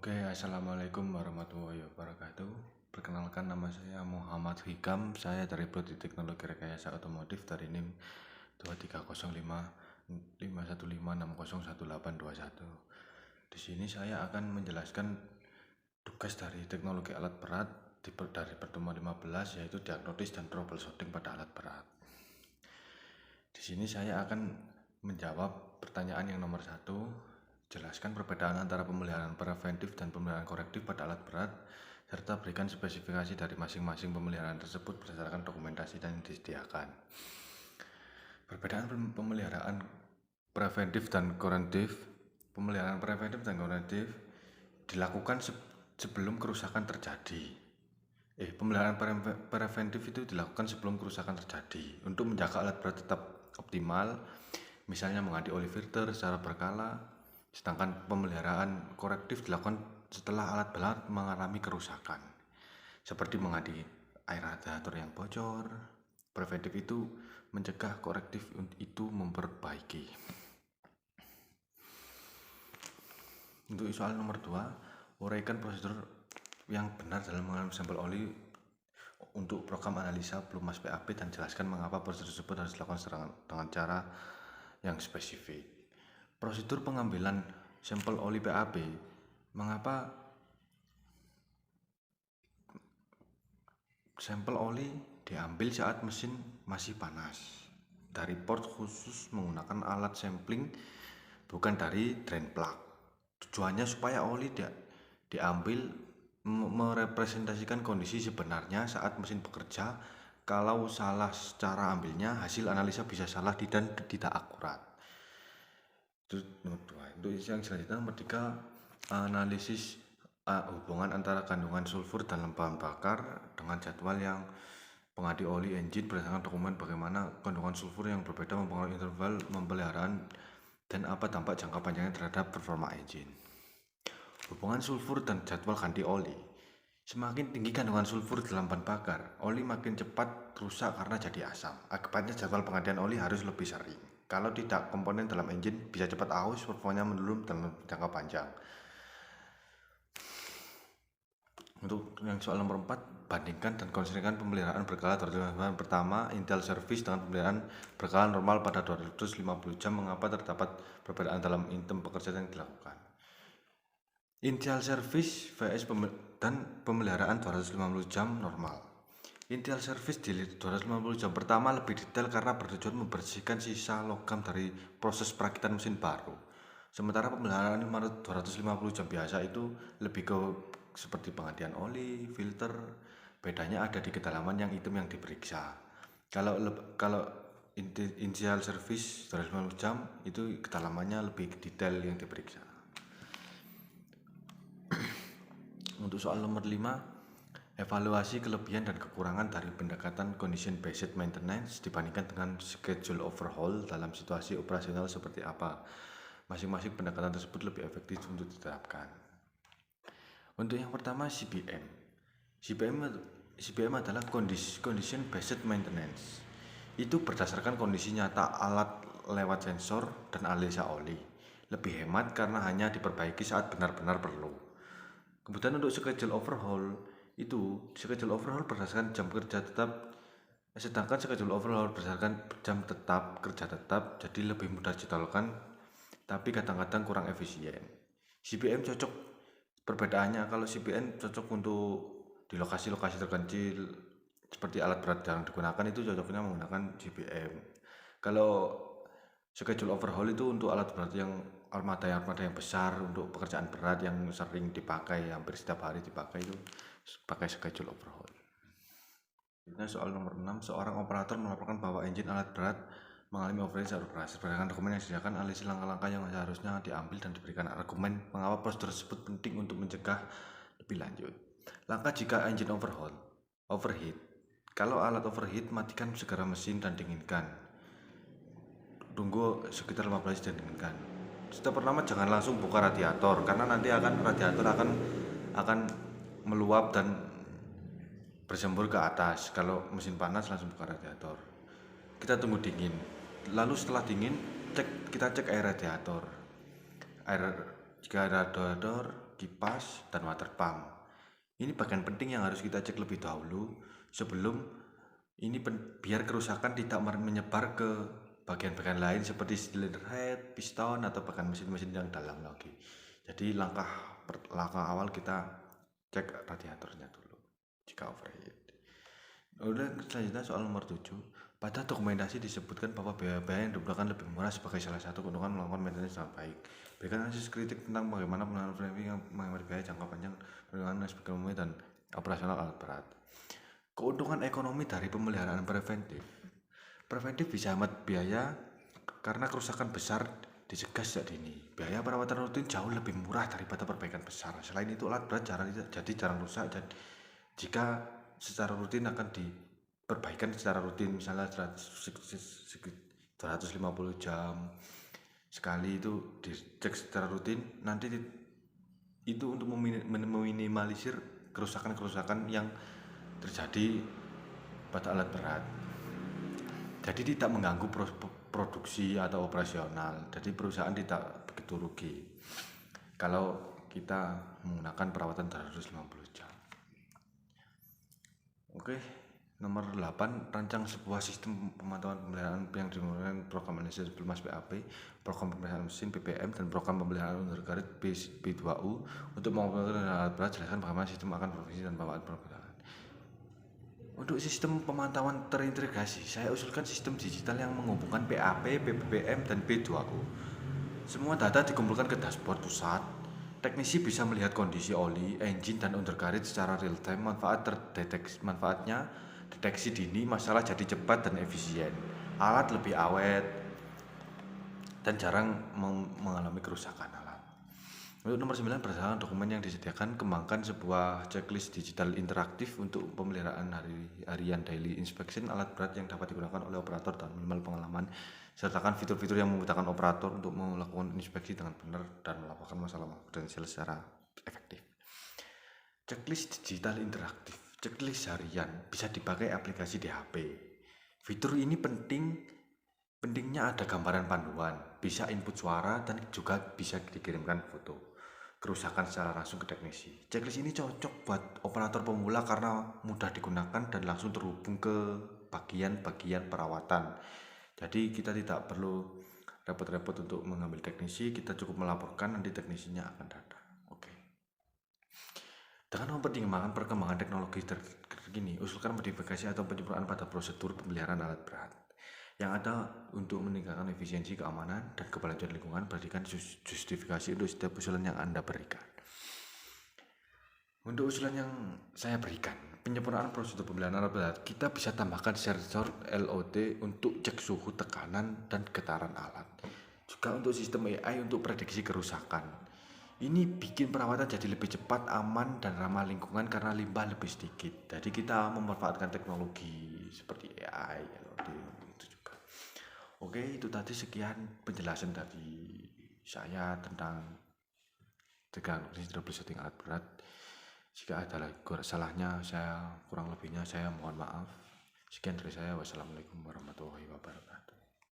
Oke, assalamualaikum warahmatullahi wabarakatuh. Perkenalkan, nama saya Muhammad Hikam. Saya dari Prodi Teknologi Rekayasa Otomotif dari NIM 2305 515601821. Di sini saya akan menjelaskan tugas dari teknologi alat berat dari pertemuan 15, yaitu diagnosis dan troubleshooting pada alat berat. Di sini saya akan menjawab pertanyaan yang nomor 1. Jelaskan perbedaan antara pemeliharaan preventif dan pemeliharaan korektif pada alat berat, serta berikan spesifikasi dari masing-masing pemeliharaan tersebut berdasarkan dokumentasi yang disediakan. Perbedaan pemeliharaan preventif dan korektif. Pemeliharaan preventif dan korektif dilakukan sebelum kerusakan terjadi. Pemeliharaan preventif itu dilakukan sebelum kerusakan terjadi untuk menjaga alat berat tetap optimal, misalnya mengganti oli filter secara berkala. Sedangkan pemeliharaan korektif dilakukan setelah alat berat mengalami kerusakan, seperti mengganti air radiator yang bocor. Preventif itu mencegah, korektif itu memperbaiki. Untuk soal nomor 2, uraikan prosedur yang benar dalam mengambil sampel oli untuk program analisa pelumas PAP dan jelaskan mengapa prosedur tersebut harus dilakukan dengan cara yang spesifik. Prosedur pengambilan sampel oli PAP. Mengapa sampel oli diambil saat mesin masih panas dari port khusus menggunakan alat sampling, bukan dari drain plug. Tujuannya supaya oli diambil merepresentasikan kondisi sebenarnya saat mesin bekerja. Kalau salah cara ambilnya, hasil analisa bisa salah dan tidak akurat. Itu nomor 2. Untuk yang selanjutnya, nomor 3, analisis hubungan antara kandungan sulfur dalam bahan bakar dengan jadwal yang pengganti oli engine berdasarkan dokumen bagaimana kandungan sulfur yang berbeda mempengaruhi interval pemeliharaan dan apa dampak jangka panjangnya terhadap performa engine. Hubungan sulfur dan jadwal ganti oli. Semakin tinggi kandungan sulfur dalam bahan bakar, oli makin cepat rusak karena jadi asam. Akibatnya jadwal penggantian oli harus lebih sering. Kalau tidak, komponen dalam engine bisa cepat aus, performanya menurun dalam jangka panjang. Untuk yang soal nomor 4, bandingkan dan konsiderkan pemeliharaan berkala. Pertama, Intel service dengan pemeliharaan berkala normal pada 250 jam. Mengapa terdapat perbedaan dalam item pekerjaan yang dilakukan? Intel service vs dan pemeliharaan 250 jam normal. Intel service di 250 jam pertama lebih detail karena bertujuan membersihkan sisa logam dari proses perakitan mesin baru. Sementara pemeliharaan 250 jam biasa itu lebih ke seperti penggantian oli, filter. Bedanya ada di kedalaman yang item yang diperiksa. Kalau initial service 250 jam itu kedalamannya lebih detail yang diperiksa. Untuk soal nomor 5, evaluasi kelebihan dan kekurangan dari pendekatan condition based maintenance dibandingkan dengan schedule overhaul dalam situasi operasional seperti apa. Masing-masing pendekatan tersebut lebih efektif untuk diterapkan. Untuk yang pertama, CBM. CBM adalah condition based maintenance. Itu berdasarkan kondisi nyata alat lewat sensor dan analisa oli. Lebih hemat karena hanya diperbaiki saat benar-benar perlu. Kemudian untuk schedule overhaul berdasarkan jam kerja tetap, sedangkan schedule overhaul berdasarkan jam kerja tetap, jadi lebih mudah dijadwalkan tapi kadang-kadang kurang efisien. CBM cocok, perbedaannya kalau CBM cocok untuk di lokasi-lokasi terpencil seperti alat berat yang digunakan, itu cocoknya menggunakan CBM. Kalau schedule overhaul itu untuk alat berat yang armada yang besar, untuk pekerjaan berat yang sering dipakai, hampir setiap hari dipakai, itu pakai schedule overhaul. Nah, soal nomor 6, seorang operator melaporkan bahwa engine alat berat mengalami overheat saat operasi. Berdasarkan dokumen yang disediakan, analisa langkah-langkah yang seharusnya diambil dan diberikan argumen mengapa prosedur tersebut penting untuk mencegah lebih lanjut. Langkah jika engine overheat. Kalau alat overheat, matikan segera mesin dan dinginkan. Tunggu sekitar 15 dan dinginkan. Step pertama, jangan langsung buka radiator karena nanti radiator akan meluap dan bersembur ke atas. Kalau mesin panas langsung buka radiator. Kita tunggu dingin. Lalu setelah dingin, kita cek air radiator. Jika radiator kipas, dan water pump. Ini bagian penting yang harus kita cek lebih dahulu sebelum ini biar kerusakan tidak menyebar ke bagian-bagian lain seperti silinder head, piston, atau bahkan mesin-mesin yang dalam lagi. Jadi langkah awal kita cek radiatornya dulu jika overheat. Udah, selanjutnya soal nomor 7. Pada dokumentasi disebutkan bahwa biaya-biaya yang digunakan lebih murah sebagai salah satu keuntungan melakukan maintenance dengan baik. Berikan analisis kritik tentang bagaimana penanganan framing yang menghemat biaya jangka panjang, penanganan aspek ekonomi dan operasional alat berat. Keuntungan ekonomi dari pemeliharaan preventif. Preventif bisa hemat biaya karena kerusakan besar dicegah sejak dini. Biaya perawatan rutin jauh lebih murah daripada perbaikan besar. Selain itu, alat berat jarang rusak dan jika secara rutin akan diperbaikan secara rutin, misalnya 250 jam sekali itu dicek secara rutin, nanti itu untuk meminimalisir kerusakan-kerusakan yang terjadi pada alat berat. Jadi tidak mengganggu produksi atau operasional, jadi perusahaan tidak begitu rugi kalau kita menggunakan perawatan 250 jam. Oke, nomor 8, rancang sebuah sistem pemantauan pemeliharaan yang dimulai program analisis pelumas PAP, program pemeliharaan mesin PPM, dan program pemeliharaan undercarriage B2U. Untuk mengoperasikan alat berat, jelaskan bagaimana sistem akan berfungsi dan bawaan pemeliharaan. Untuk sistem pemantauan terintegrasi, saya usulkan sistem digital yang menghubungkan PAP, PPM, dan B2U. Semua data dikumpulkan ke dashboard pusat. Teknisi bisa melihat kondisi oli, engine, dan undercarriage secara real time. Manfaatnya deteksi dini masalah jadi cepat dan efisien. Alat lebih awet dan jarang mengalami kerusakan alat. Untuk nomor 9, berdasarkan dokumen yang disediakan, kembangkan sebuah checklist digital interaktif untuk pemeliharaan harian daily inspection alat berat yang dapat digunakan oleh operator dan minimal pengalaman. Sertakan fitur-fitur yang memudahkan operator untuk melakukan inspeksi dengan benar dan melaporkan masalah potensial secara efektif. Checklist digital interaktif. Checklist harian bisa dipakai aplikasi di HP. Fitur ini pentingnya ada gambaran panduan, bisa input suara, dan juga bisa dikirimkan foto kerusakan secara langsung ke teknisi. Checklist ini cocok buat operator pemula karena mudah digunakan dan langsung terhubung ke bagian-bagian perawatan. Jadi kita tidak perlu repot-repot untuk mengambil teknisi, kita cukup melaporkan, nanti teknisinya akan datang. Oke. Dengan mempertimbangkan perkembangan teknologi terkini, usulkan modifikasi atau penyempurnaan pada prosedur pemeliharaan alat berat yang ada untuk meningkatkan efisiensi, keamanan, dan keberlanjutan lingkungan. Berikan justifikasi untuk setiap usulan yang Anda berikan. Untuk usulan yang saya berikan, penyempurnaan prosedur pemeliharaan alat berat, kita bisa tambahkan sensor LOD untuk cek suhu, tekanan, dan getaran alat. Juga untuk sistem AI untuk prediksi kerusakan. Ini bikin perawatan jadi lebih cepat, aman, dan ramah lingkungan karena limbah lebih sedikit. Jadi kita memanfaatkan teknologi seperti AI, LOD itu juga. Oke, itu tadi sekian penjelasan dari saya tentang teknologi troubleshooting alat berat. Jika ada salahnya, kurang lebihnya saya mohon maaf. Sekian dari saya. Wassalamualaikum warahmatullahi wabarakatuh.